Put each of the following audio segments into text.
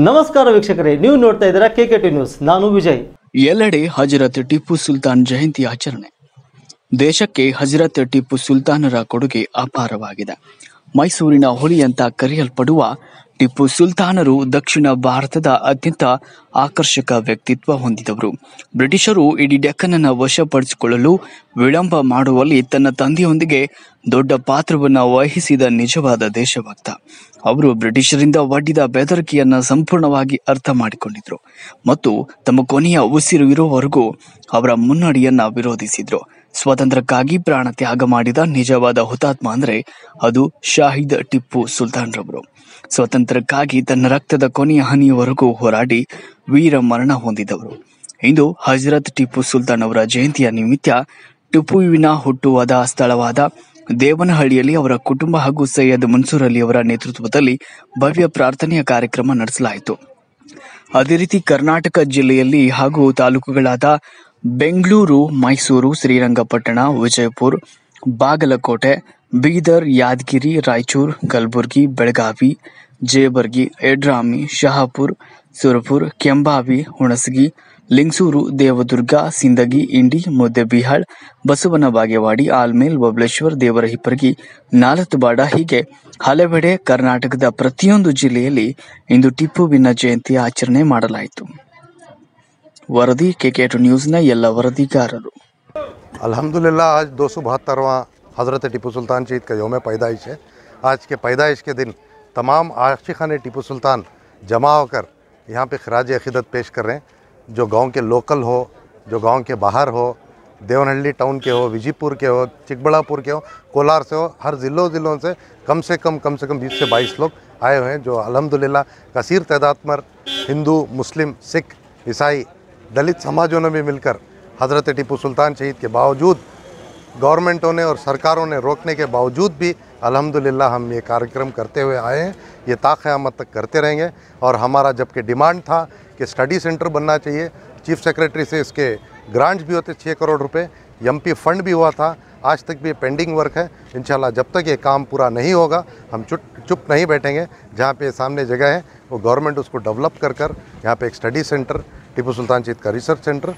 ನಮಸ್ಕಾರ ವೀಕ್ಷಕರೇ, ನೀವು ನೋಡ್ತಾ ಇದ್ದೀರಾ KK2 ನ್ಯೂಸ್. ನಾನು ವಿಜಯ್. ಎಲ್ಲೆಡೆ ಹಜರತ್ ಟಿಪ್ಪು ಸುಲ್ತಾನ್ ಜಯಂತಿ ಆಚರಣೆ. ದೇಶಕ್ಕೆ ಹಜರತ್ ಟಿಪ್ಪು ಸುಲ್ತಾನರ ಕೊಡುಗೆ ಅಪಾರವಾಗಿದೆ. ಮೈಸೂರಿನ ಹುಲಿ ಅಂತ ಕರೆಯಲ್ಪಡುವ ಟಿಪ್ಪು ಸುಲ್ತಾನರು ದಕ್ಷಿಣ ಭಾರತದ ಅತ್ಯಂತ ಆಕರ್ಷಕ ವ್ಯಕ್ತಿತ್ವ ಹೊಂದಿದವರು. ಬ್ರಿಟಿಷರು ಇಡೀ ಡೆಕ್ಕನನ್ನು ವಶಪಡಿಸಿಕೊಳ್ಳಲು ವಿಳಂಬ ಮಾಡುವಲ್ಲಿ ತನ್ನ ತಂದೆಯೊಂದಿಗೆ ದೊಡ್ಡ ಪಾತ್ರವನ್ನು ವಹಿಸಿದ ನಿಜವಾದ ದೇಶಭಕ್ತ. ಅವರು ಬ್ರಿಟಿಷರಿಂದ ಒಡ್ಡಿದ ಬೆದರಿಕೆಯನ್ನ ಸಂಪೂರ್ಣವಾಗಿ ಅರ್ಥ ಮಾಡಿಕೊಂಡಿದ್ರು ಮತ್ತು ತಮ್ಮ ಕೊನೆಯ ಉಸಿರು ಇರುವವರೆಗೂ ಅವರ ಮುನ್ನಡೆಯನ್ನ ವಿರೋಧಿಸಿದ್ರು. ಸ್ವಾತಂತ್ರ್ಯಕ್ಕಾಗಿ ಪ್ರಾಣ ತ್ಯಾಗ ಮಾಡಿದ ನಿಜವಾದ ಹುತಾತ್ಮ ಅಂದ್ರೆ ಅದು ಶಾಹಿದ್ ಟಿಪ್ಪು ಸುಲ್ತಾನ್ ರವರು. ಸ್ವಾತಂತ್ರ್ಯಕ್ಕಾಗಿ ತನ್ನ ರಕ್ತದ ಕೊನೆಯ ಹನಿಯವರೆಗೂ ಹೋರಾಡಿ ವೀರ ಮರಣ ಹೊಂದಿದವರು. ಇಂದು ಹಜರತ್ ಟಿಪ್ಪು ಸುಲ್ತಾನ್ ಅವರ ಜಯಂತಿಯ ನಿಮಿತ್ತ ಟಿಪ್ಪುವಿನ ಹುಟ್ಟುವಾದ ಸ್ಥಳವಾದ ದೇವನಹಳ್ಳಿಯಲ್ಲಿ ಅವರ ಕುಟುಂಬ ಹಾಗೂ ಸೈಯದ್ ಮನ್ಸೂರ್ ಅಲಿ ಅವರ ನೇತೃತ್ವದಲ್ಲಿ ಭವ್ಯ ಪ್ರಾರ್ಥನೆಯ ಕಾರ್ಯಕ್ರಮ ನಡೆಸಲಾಯಿತು. ಅದೇ ರೀತಿ ಕರ್ನಾಟಕ ಜಿಲ್ಲೆಯಲ್ಲಿ ಹಾಗೂ ತಾಲೂಕುಗಳಾದ ಬೆಂಗಳೂರು, ಮೈಸೂರು, ಶ್ರೀರಂಗಪಟ್ಟಣ, ವಿಜಯಪುರ, ಬಾಗಲಕೋಟೆ, ಬೀದರ್, ಯಾದಗಿರಿ, ರಾಯಚೂರು, ಕಲಬುರಗಿ, ಬೆಳಗಾವಿ, ಜೇವರ್ಗಿ, ಯಡ್ರಾಮಿ, ಶಹಾಪುರ್, ಸುರಪುರ್, ಕೆಂಬಾವಿ, ಹುಣಸಗಿ, ಲಿಂಗಸೂರು, ದೇವದುರ್ಗ, ಸಿಂದಗಿ, ಇಂಡಿ, ಮುದ್ದೇಬಿಹಾಳ್, ಬಸವನ ಬಾಗೇವಾಡಿ, ಆಲ್ಮೇಲ್, ಬಬಲೇಶ್ವರ್, ದೇವರಹಿಪ್ಪರಗಿ, ನಾಲತುಬಾಡ ಹೀಗೆ ಹಲವೆಡೆ ಕರ್ನಾಟಕದ ಪ್ರತಿಯೊಂದು ಜಿಲ್ಲೆಯಲ್ಲಿ ಇಂದು ಟಿಪ್ಪುವಿನ ಜಯಂತಿ ಆಚರಣೆ ಮಾಡಲಾಯಿತು. ವರದಿ KK2 ನ್ಯೂಸ್ನ ಎಲ್ಲ ವರದಿಗಾರರು. अल्हम्दुलिल्लाह आज 272वां हज़रत टिप्पू सुल्तान शहीद का योम पैदाइश है। आज के पैदाइश के दिन तमाम आशिक़ान टिप्पू सुल्तान जमा होकर यहाँ पे खराज अक़ीदत पेश कर रहे हैं। जो गांव के लोकल हो, जो गांव के बाहर हो, देवनहल्ली टाउन के हो, विजयपुर के हो, चिकबड़ापुर के हो, कोलार से हो, हर ज़िलों से कम 20 से 22 लोग आए हुए हैं। जो अल्हम्दुलिल्लाह कसीर तादाद में हिंदू, मुस्लिम, सिख, ईसाई, दलित समाजों ने भी मिलकर हज़रत टिप्पू सुल्तान शहीद के बावजूद, गवर्नमेंटों ने और सरकारों ने रोकने के बावजूद भी अल्हम्दुलिल्लाह हम ये कार्यक्रम करते हुए आए हैं। ये क़यामत तक करते रहेंगे। और हमारा जबकि डिमांड था कि स्टडी सेंटर बनना चाहिए, चीफ सेक्रेटरी से इसके ग्रांट्स भी होते 6 करोड़ रुपए, MP फंड भी हुआ था, आज तक भी पेंडिंग वर्क है। इंशाल्लाह जब तक ये काम पूरा नहीं होगा हम चुप नहीं बैठेंगे। जहाँ पे सामने जगह है वो गवर्नमेंट उसको डेवलप कर यहाँ पे एक स्टडी सेंटर, टिप्पू सुल्तान शहीद का रिसर्च सेंटर,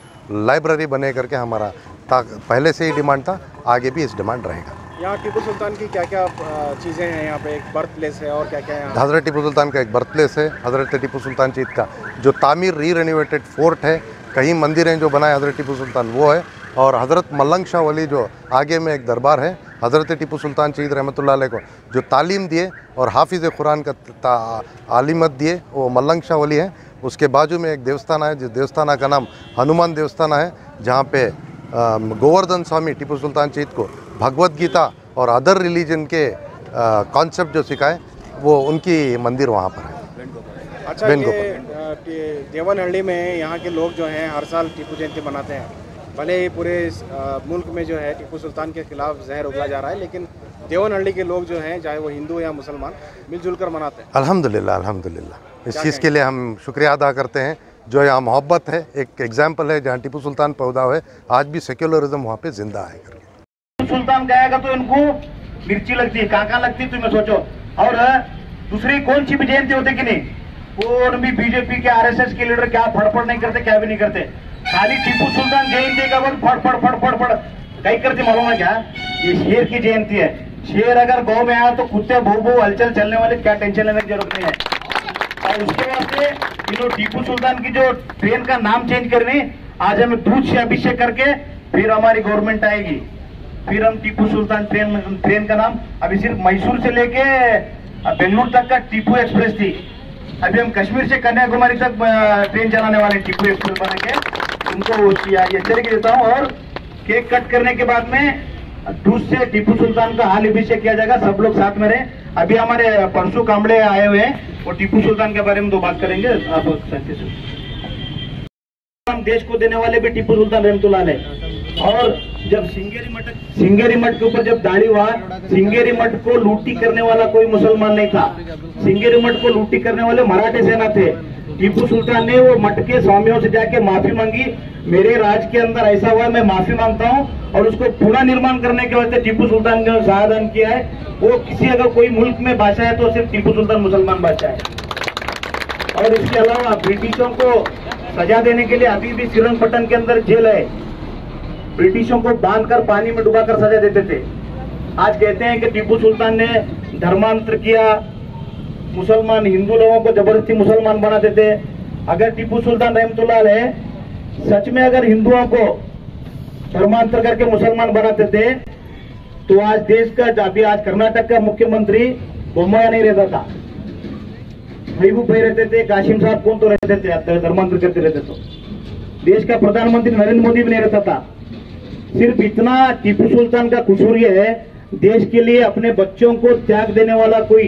लाइब्रेरी बने करके हमारा पहले से ही डिमांड था, आगे भी इस डिमांड रहेगा। यहाँ टिप्पू सुल्तान की क्या क्या चीज़ें हैं? यहाँ पे एक बर्थ प्लेस है और क्या क्या है? हज़रत टिप्पू सुल्तान का एक बर्थ प्लेस है। हज़रत टिप्पू सुल्तान शहीद का जो तामीर रीरेनोवेटेड फोर्ट है, कई मंदिर हैं जो बनाए हज़रत टिप्पू सुल्तान, वो है। और हज़रत मल्लंग शाह वली जो आगे में एक दरबार है, हज़रत टिप्पू सुल्तान शहीद रहमतुल्लाह अलैह को जो तालीम दिए और हाफिज़ कुरान का आलिमत दिए वो मल्लंग शाह वली है। उसके बाजू में एक देवस्थान है, जिस देवस्थान का नाम हनुमान देवस्थान है, जहाँ पे गोवर्धन स्वामी टिप्पू सुल्तान शहीद को भगवद गीता और अदर रिलीजन के कॉन्सेप्ट जो सिखाए वो उनकी मंदिर वहाँ पर है। अच्छा, ये देवनहल्ली में यहाँ के लोग जो हैं हर साल टिप्पू जयंती मनाते हैं। भले ही पूरे मुल्क में जो है टिप्पू सुल्तान के खिलाफ जहर उगला जा रहा है, लेकिन देवनहल्ली के लोग जो हैं, चाहे वो हिंदू या मुसलमान, मिलजुल कर मनाते हैं। अल्हम्दुलिल्लाह इस चीज़ के लिए हम शुक्रिया अदा करते हैं। जो यहाँ मोहब्बत है, एक एग्जाम्पल है जहाँ टिप्पू सुल्तान पैदा हुए, आज भी सेक्युलरिज्म वहाँ पे जिंदा है। टिप्पू सुल्तान कहेगा तो इनको मिर्ची लगती है, कहाँ लगती है तुम्हें सोचो। और दूसरी कौन सी भी जयंती होती कि नहीं, कौन भी बीजेपी के RSS के लीडर क्या फड़फड़ नहीं करते, क्या भी नहीं करते। खाली टिप्पू सुल्तान जयंती का वक्त फड़ कहीं करते मालूम है क्या? ये शेर की जयंती है। शेर अगर गाँव में आया तो कुत्ते भू हलचल चलने वाले, क्या टेंशन लेने की जरूरत नहीं है। और उसके वास्ते टिप्पू सुल्तान की जो ट्रेन का नाम चेंज करनी, आज हमें दूध से अभिषेक करके फिर हमारी गवर्नमेंट आएगी, फिर हम टिप्पू सुल्तान ट्रेन का नाम अभी सिर्फ मैसूर से लेके बेंगलुरु तक का टिप्पू एक्सप्रेस थी, अभी हम कश्मीर से कन्याकुमारी तक ट्रेन चलाने वाले टिप्पू एक्सप्रेस बना के उनको एचरिका देता हूँ। और केक कट करने के बाद में दूध से टिप्पू सुल्तान का हाल अभिषेक किया जाएगा। सब लोग साथ में रहे। अभी हमारे परसों कामड़े आए हुए हैं, वो टिप्पू सुल्तान के बारे में दो बात करेंगे। आप हम देश को देने वाले भी टिप्पू सुल्तान रहमतुल्लाह अलैह। और जब सिंगेरी मठ के ऊपर जब दाढ़ी हुआ, सिंगेरी मठ को लूटी करने वाला कोई मुसलमान नहीं था, सिंगेरी मठ को लूटी करने वाले मराठे सेना थे। टीपू सुल्तान ने वो मठ के स्वामियों से जाके माफी मांगी, मेरे राज के अंदर ऐसा हुआ, मैं माफी मांगता हूँ। और उसको पुनः निर्माण करने के वास्ते टीपू सुल्तान ने शाहदान किया है। वो किसी अगर कोई मुल्क में बादशाह है तो सिर्फ टीपू सुल्तान मुसलमान बादशाह है। और इसके अलावा ब्रिटिशों को सजा देने के लिए अभी भी श्रीरंगपट्टन के अंदर जेल है। ब्रिटिशों को बांधकर पानी में डुबाकर सजा देते थे। आज कहते हैं कि टीपू सुल्तान ने धर्मांतर किया, मुसलमान हिंदू लोगों को जबरदस्ती मुसलमान बनाते थे। अगर टीपू सुल्तान रहमतुल्लाह अलैह सच में अगर हिंदुओं को धर्मांतर करके मुसलमान बनाते थे तो आज देश का अभी आज कर्नाटक का मुख्यमंत्री बोम्मया नहीं रहता था, महबूब भाई रहते थे, कासिम साहब कौन तो रहते थे, धर्मांतर करते रहते। तो देश का प्रधानमंत्री नरेंद्र मोदी भी नहीं रहता था। सिर्फ इतना टीपू सुल्तान का कसूर ये है, देश के लिए अपने बच्चों को त्याग देने वाला कोई,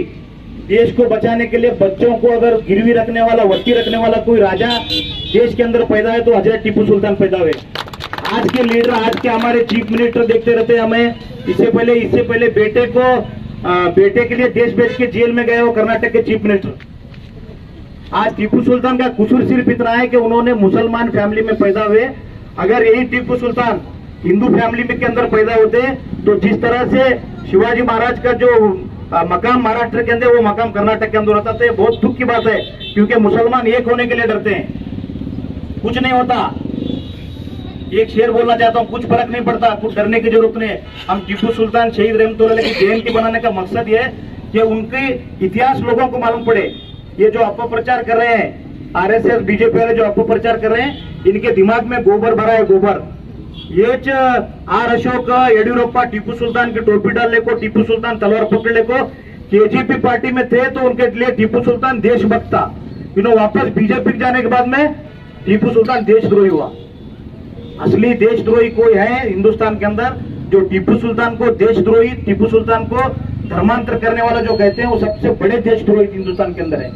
देश को बचाने के लिए बच्चों को अगर गिरवी रखने वाला, वट्टी रखने वाला कोई राजा देश के अंदर पैदा है तो हजरत टीपू सुल्तान पैदा हुए। आज के लीडर, आज के हमारे चीफ मिनिस्टर देखते रहते हैं हमें, इससे पहले बेटे के लिए देश बेच के जेल में गए हो कर्नाटक के चीफ मिनिस्टर। आज टीपू सुल्तान का कसूर सिर्फ इतना है कि उन्होंने मुसलमान फैमिली में पैदा हुए। अगर यही टीपू सुल्तान हिंदू फैमिली में के अंदर पैदा होते तो जिस तरह से शिवाजी महाराज का जो मकाम महाराष्ट्र के अंदर वो मकाम कर्नाटक के अंदर होता था, बहुत दुख की बात है, क्योंकि मुसलमान एक होने के लिए डरते हैं। कुछ नहीं होता, एक शेर बोलना चाहता हूँ, कुछ फर्क नहीं पड़ता, कुछ डरने की जरूरत नहीं है। हम टीपू सुल्तान शहीद रहमतुल्लाह की जयंती बनाने का मकसद ये है कि उनके इतिहास लोगों को मालूम पड़े। ये जो अपप्रचार कर रहे हैं आरएसएस बीजेपी वाले, जो अपप्रचार कर रहे हैं, इनके दिमाग में गोबर भरा है, गोबर। ये आर अशोक येडियुरप्पा टीपू सुल्तान की टोपी डालने को, टीपू सुल्तान तलवार पकड़ने को केजीपी पार्टी में थे तो उनके लिए टीपू सुल्तान देशभक्त था। वापस बीजेपी जाने के बाद में टीपू सुल्तान देशद्रोही हुआ। असली देशद्रोही कोई है हिंदुस्तान के अंदर जो टीपू सुल्तान को देशद्रोही, टीपू सुल्तान को धर्मांतर करने वाला जो कहते हैं, वो सबसे बड़े देशद्रोही हिंदुस्तान के अंदर है।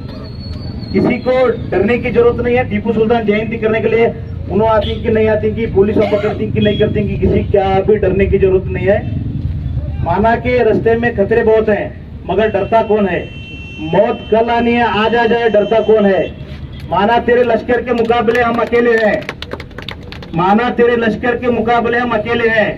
किसी को डरने की जरूरत नहीं है। टीपू सुल्तान जयंती करने के लिए उन्होंने आती कि नहीं आती कि पुलिस पकड़ती कि नहीं करती कि किसी क्या भी डरने की जरूरत नहीं है। माना के रास्ते में खतरे बहुत हैं, मगर डरता कौन है? मौत कल आनी है, आज आ जाए, डरता कौन है? माना तेरे लश्कर के मुकाबले हम अकेले हैं, माना तेरे लश्कर के मुकाबले हम अकेले हैं,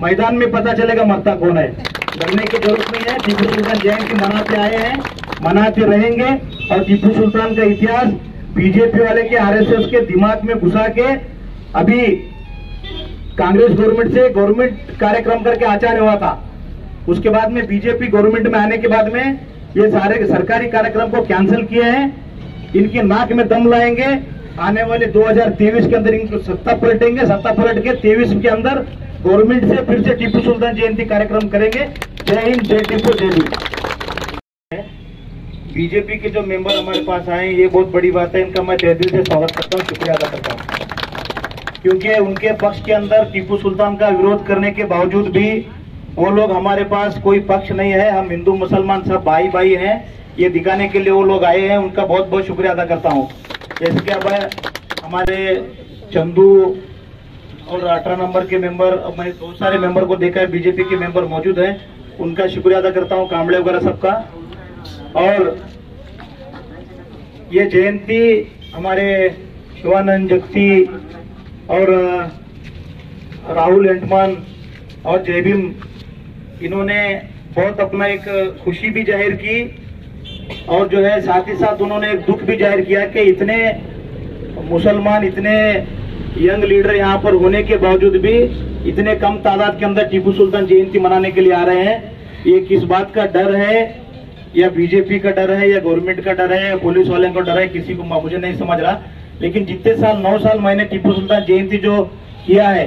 मैदान में पता चलेगा मरता कौन है। डरने की जरूरत नहीं है। टीपू सुल्तान जयंती मनाते आए हैं, मनाते रहेंगे। और टीपू सुल्तान का इतिहास बीजेपी वाले के, आरएसएस के दिमाग में घुसा के अभी कांग्रेस गवर्नमेंट से गवर्नमेंट कार्यक्रम करके आचार्य हुआ था। उसके बाद में बीजेपी गवर्नमेंट में आने के बाद में ये सारे सरकारी कार्यक्रम को कैंसिल किए हैं। इनकी नाक में दम लाएंगे। आने वाले 2023 के अंदर इनको सत्ता पलटेंगे। सत्ता पलट के 23 के अंदर गवर्नमेंट से फिर से टीपू सुल्तान जयंती कार्यक्रम करेंगे। जय हिंद, जय टीपू, जय भीम। बीजेपी के जो मेंबर हमारे पास आए, ये बहुत बड़ी बात है। इनका मैं तहे दिल से स्वागत करता हूँ, शुक्रिया अदा करता हूँ, क्योंकि उनके पक्ष के अंदर टीपू सुल्तान का विरोध करने के बावजूद भी वो लोग, हमारे पास कोई पक्ष नहीं है, हम हिंदू मुसलमान सब भाई भाई हैं, ये दिखाने के लिए वो लोग आए हैं। उनका बहुत बहुत शुक्रिया अदा करता हूँ। जैसे कि अब हमारे चंदू और 18 नंबर के मेंबर, अब मैंने बहुत सारे मेंबर को देखा है, बीजेपी के मेंबर मौजूद हैं, उनका शुक्रिया अदा करता हूँ, कांबड़े वगैरह सबका। और ये जयंती हमारे शिवानंद जगती और राहुल एंटमान और जय भीम, इन्होंने बहुत अपना एक खुशी भी जाहिर की और जो है साथ ही साथ उन्होंने एक दुख भी जाहिर किया कि इतने मुसलमान, इतने यंग लीडर यहाँ पर होने के बावजूद भी इतने कम तादाद के अंदर टीपू सुल्तान जयंती मनाने के लिए आ रहे हैं। ये किस बात का डर है, या बीजेपी का डर है, या गवर्नमेंट का डर है, या पुलिस वाले का डर है, किसी को मुझे नहीं समझ रहा। लेकिन जितने साल 9 साल मैंने टीपू सुल्तान जयंती जो किया है,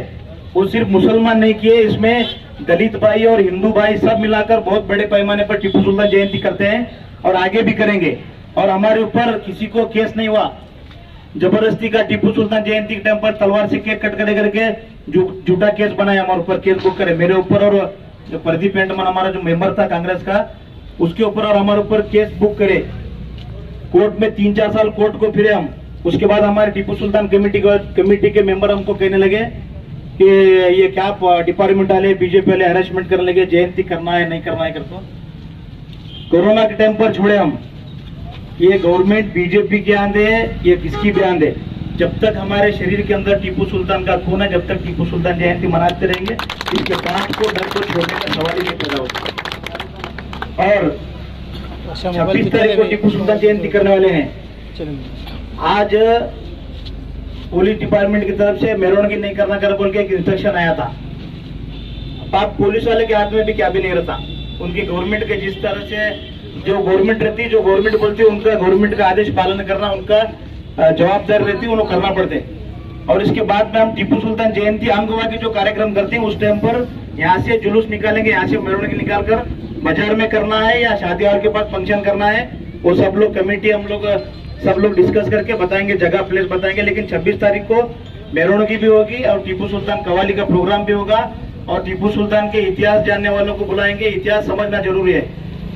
वो सिर्फ मुसलमान नहीं किए, इसमें दलित भाई और हिंदू भाई सब मिलाकर बहुत बड़े पैमाने पर टीपू सुल्तान जयंती करते हैं और आगे भी करेंगे। और हमारे ऊपर किसी को केस नहीं हुआ जबरदस्ती का। टीपू सुल्तान जयंती के टाइम पर तलवार से केक कट करके झूठा केस बनाया, हमारे ऊपर केस बुक करे, मेरे ऊपर और जो प्रदीप एंटमन हमारा जो मेंबर था कांग्रेस का, उसके ऊपर और हमारे ऊपर केस बुक करे। कोर्ट में 3-4 साल कोर्ट को फिरे हम। उसके बाद हमारे टीपू सुल्तान कमेटी के मेंबर हमको कहने लगे कि ये क्या डिपार्टमेंट वाले, बीजेपी वाले हैरेसमेंट करने लगे, जयंती करना है नहीं करना है करते। कोरोना के टाइम पर छोड़े हम। ये गवर्नमेंट बीजेपी की आंधे है, ये किसकी भी आंधे, जब तक हमारे शरीर के अंदर टीपू सुल्तान का खून है, जब तक टीपू सुल्तान जयंती मनाते रहेंगे, इसके पांच को डर को छोड़ने का सवाल ही नहीं पैदा होता। और 26 तारीख को टीपू सुल्तान जयंती करने वाले हैं। आज पुलिस डिपार्टमेंट की तरफ से मेरवणगी नहीं करना कर बोल के एक इंस्ट्रक्शन आया था। अब पुलिस वाले के हाथ में भी क्या भी नहीं रहता, उनकी गवर्नमेंट के जिस तरह से जो गवर्नमेंट रहती है, जो गवर्नमेंट बोलती है, उनका गवर्नमेंट का आदेश पालन करना उनका जवाबदार रहती है, उन्हें करना पड़ते। और इसके बाद में हम टीपू सुल्तान जयंती आमगवा के जो कार्यक्रम करते हैं उस टाइम पर यहाँ से जुलूस निकालेंगे, यहाँ से मेरवणगी निकाल कर बाजार में करना है या शादी हॉल के पास फंक्शन करना है, वो सब लोग कमेटी हम लोग सब लोग डिस्कस करके बताएंगे, जगह प्लेस बताएंगे। लेकिन 26 तारीख को मेरवणगी भी होगी और टीपू सुल्तान कवाली का प्रोग्राम भी होगा और टीपू सुल्तान के इतिहास जानने वालों को बुलाएंगे। इतिहास समझना जरूरी है।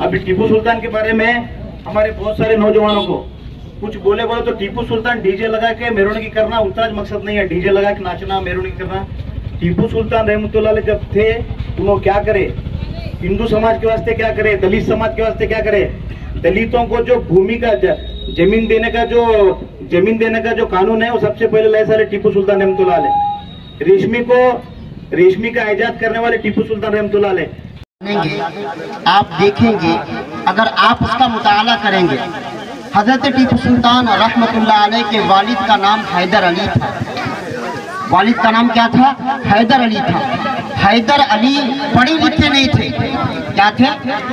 अभी टीपू सुल्तान के बारे में हमारे बहुत सारे नौजवानों को कुछ बोले तो टीपू सुल्तान डीजे लगा के मेरवणगी करना उसका मकसद नहीं है, डीजे लगा के नाचना मेरवणगी करना। टीपू सुल्तान रहमतुल्लाह अलैह जब थे उन्होंने क्या करे, हिंदू समाज के वास्ते क्या करे, दलित समाज के वास्ते क्या करे। दलितों को जो भूमि का जमीन देने का जो कानून है वो सबसे पहले लाए सारे टीपू सुल्तान रहमतुल्लाह अलैह। रेशमी का इजाद करने वाले टीपू सुल्तान रहमतुल्लाह अलैह। आप देखेंगे, अगर आप उसका मुताला करेंगे, हजरत टीपू सुल्तान रहमतुल्लाह अलैह के वालिद का नाम हैदर अली था। वालिद का नाम क्या था? हैदर अली था। हैदर अली पढ़े लिखे नहीं थे। क्या थे?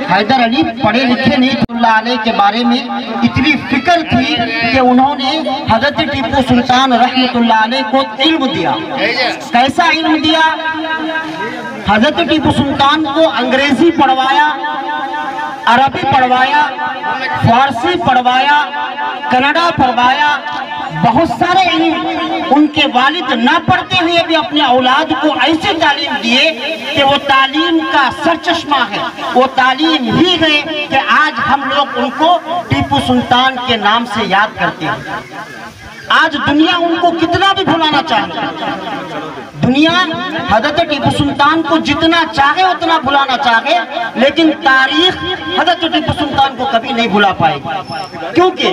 हैदर अली पढ़े लिखे नहीं थे। अल्लाह अलैह के बारे में इतनी फिक्र थी कि उन्होंने हजरत टीपू सुल्तान रहमतुल्लाह अलैह को इल्म दिया। कैसा इल्म दिया? हजरत टीपू सुल्तान को अंग्रेजी पढ़वाया, अरबी पढ़वाया, फारसी पढ़वाया, कन्नड़ा पढ़वाया, बहुत सारे इल्म उनके वालिद ना पढ़ते हुए भी अपने औलाद को ऐसे तालीम दिए कि वो तालीम का सरचश्मा है। वो तालीम ही है कि आज हम लोग उनको टीपू सुल्तान के नाम से याद करते हैं। आज दुनिया उनको कितना भी भुलाना चाहे, दुनिया हजरत टीपू सुल्तान को जितना चाहे उतना भुलाना चाहे, लेकिन तारीख हजरत टीपू सुल्तान को कभी नहीं भुला पाएगी। क्योंकि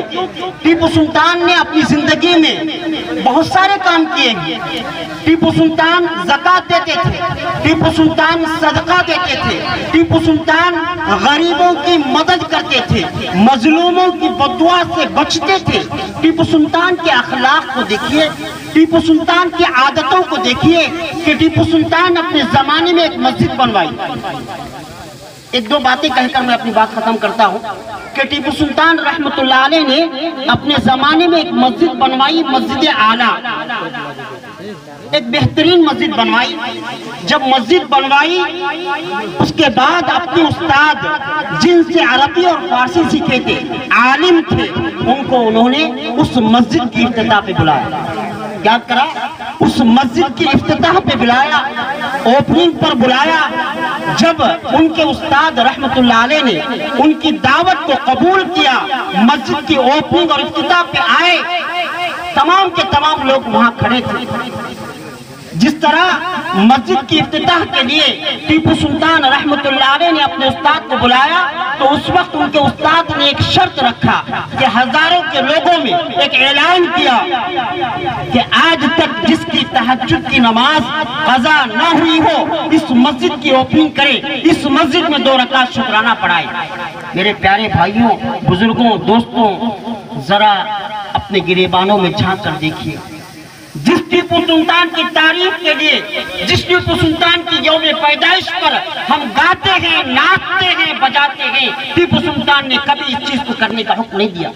टीपू सुल्तान ने अपनी जिंदगी में बहुत सारे काम किए हैं। टीपू सुल्तान ज़कात देते थे, टीपू सुल्तान सदका देते थे, टीपू सुल्तान गरीबों की मदद करते थे, मजलूमों की बददुआ से बचते थे। टीपू सुल्तान के अखलाक को देखिए, टीपू सुल्तान की आदतों को देखिए कि टीपू सुल्तान अपने जमाने में एक मस्जिद बनवाई। एक दो बातें कहकर मैं अपनी बात खत्म करता हूँ कि टीपू सुल्तान रहमतुल्लाह अलैह ने अपने जमाने में एक मस्जिद बनवाई, मस्जिद आला, एक बेहतरीन मस्जिद बनवाई। जब मस्जिद बनवाई उसके बाद अपने उस्ताद जिनसे अरबी और फारसी सीखे थे, आलिम थे, उनको उन्होंने उस मस्जिद की इफ्तिताह पे बुलाया। याद करा, उस मस्जिद की इफ्तिताह पे बुलाया, ओपनिंग पर बुलाया। जब उनके उस्ताद रहमतुल्लाह अलैह ने उनकी दावत को कबूल किया, मस्जिद की ओपनिंग और इफ्तिताह पे आए, तमाम के तमाम लोग वहां खड़े थे। जिस तरह मस्जिद की इफ्तिताह के लिए टीपू सुल्तान रहमतुल्लाह अलैह ने अपने उस्ताद को बुलाया, तो उस वक्त उनके उस्ताद ने एक शर्त रखा कि हजारों के लोगों में एक ऐलान किया कि आज तक जिसकी तहज्जुद की नमाज कज़ा न हुई हो, इस मस्जिद की ओपनिंग करे, इस मस्जिद में 2 रकात शुक्राना पढ़ाए। मेरे प्यारे भाइयों, बुजुर्गों, दोस्तों, जरा अपने गिरेबानों में झांक कर देखिए। जिस टीपू सुल्तान की तारीफ के लिए, जिस टीपू सुल्तान की यौम पैदाइश पर हम गाते हैं, नाचते हैं, बजाते हैं, टीपू सुल्तान ने कभी इस चीज को करने का हुक्म नहीं दिया।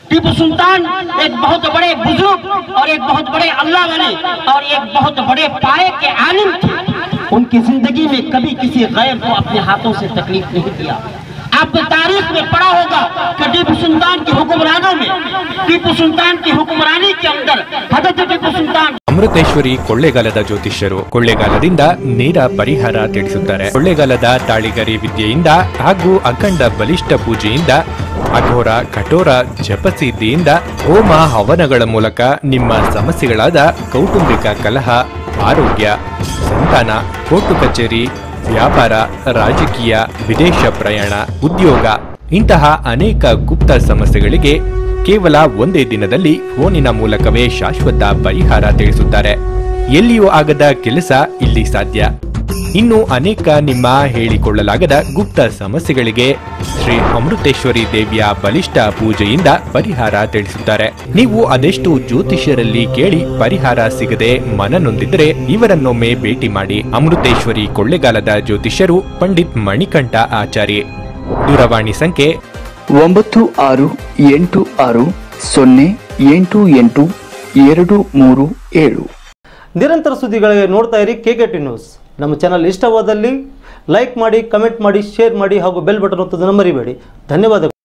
टीपू सुल्तान एक बहुत बड़े बुजुर्ग और एक बहुत बड़े अल्लाह वाले और एक बहुत बड़े पाए के आलिम थे। उनकी जिंदगी में कभी किसी गैर को अपने हाथों से तकलीफ नहीं दिया। आपने तारीख में पढ़ा होगा कि टीपू सुल्तान की हुक्मरानों में, टीपू सुल्तान की हुक्मरानी के अंदर हजरत टीपू सुल्तान ಅಮೃತೇಶ್ವರಿ ಕೊಳ್ಳೇಗಾಲದ ಜ್ಯೋತಿಷ್ಯರು ಕೊಳ್ಳೇಗಾಲದಿಂದ ನೇರ ಪರಿಹಾರ ತಿಳಿಸುತ್ತಾರೆ. ಕೊಳ್ಳೇಗಾಲದ ತಾಳಿಗರಿ ವಿದ್ಯೆಯಿಂದ ಹಾಗೂ ಅಖಂಡ ಬಲಿಷ್ಠ ಪೂಜೆಯಿಂದ, ಅಘೋರ ಕಠೋರ ಜಪಸಿದ್ಧಿಯಿಂದ, ಹೋಮ ಹವನಗಳ ಮೂಲಕ ನಿಮ್ಮ ಸಮಸ್ಯೆಗಳಾದ ಕೌಟುಂಬಿಕ ಕಲಹ, ಆರೋಗ್ಯ, ಸಂತಾನ, ಕೋರ್ಟು ಕಚೇರಿ, ವ್ಯಾಪಾರ, ರಾಜಕೀಯ, ವಿದೇಶ ಪ್ರಯಾಣ, ಉದ್ಯೋಗ ಇಂತಹ ಅನೇಕ ಗುಪ್ತ ಸಮಸ್ಯೆಗಳಿಗೆ ಕೇವಲ ಒಂದೇ ದಿನದಲ್ಲಿ ಫೋನಿನ ಮೂಲಕವೇ ಶಾಶ್ವತ ಪರಿಹಾರ ತಿಳಿಸುತ್ತಾರೆ. ಎಲ್ಲಿಯೂ ಆಗದ ಕೆಲಸ ಇಲ್ಲಿ ಸಾಧ್ಯ. ಇನ್ನು ಅನೇಕ ನಿಮ್ಮ ಹೇಳಿಕೊಳ್ಳಲಾಗದ ಗುಪ್ತ ಸಮಸ್ಯೆಗಳಿಗೆ ಶ್ರೀ ಅಮೃತೇಶ್ವರಿ ದೇವಿಯ ಬಲಿಷ್ಠ ಪೂಜೆಯಿಂದ ಪರಿಹಾರ ತಿಳಿಸುತ್ತಾರೆ. ನೀವು ಅದೆಷ್ಟು ಜ್ಯೋತಿಷ್ಯರಲ್ಲಿ ಕೇಳಿ ಪರಿಹಾರ ಸಿಗದೆ ಮನನೊಂದಿದ್ರೆ ಇವರನ್ನೊಮ್ಮೆ ಭೇಟಿ ಮಾಡಿ. ಅಮೃತೇಶ್ವರಿ ಕೊಳ್ಳೆಗಾಲದ ಜ್ಯೋತಿಷ್ಯರು ಪಂಡಿತ್ ಮಣಿಕಂಠ ಆಚಾರ್ಯ. ದೂರವಾಣಿ ಸಂಖ್ಯೆ 9608808827. ನಿರಂತರ ಸುದ್ದಿಗಳಿಗೆ ನೋಡ್ತಾ ಇರಿ KKT ನ್ಯೂಸ್. ನಮ್ಮ ಚಾನಲ್ ಇಷ್ಟವಾದಲ್ಲಿ ಲೈಕ್ ಮಾಡಿ, ಕಮೆಂಟ್ ಮಾಡಿ, ಶೇರ್ ಮಾಡಿ ಹಾಗೂ ಬೆಲ್ ಬಟನ್ ಒತ್ತೋದನ್ನು ಮರಿಬೇಡಿ. ಧನ್ಯವಾದಗಳು.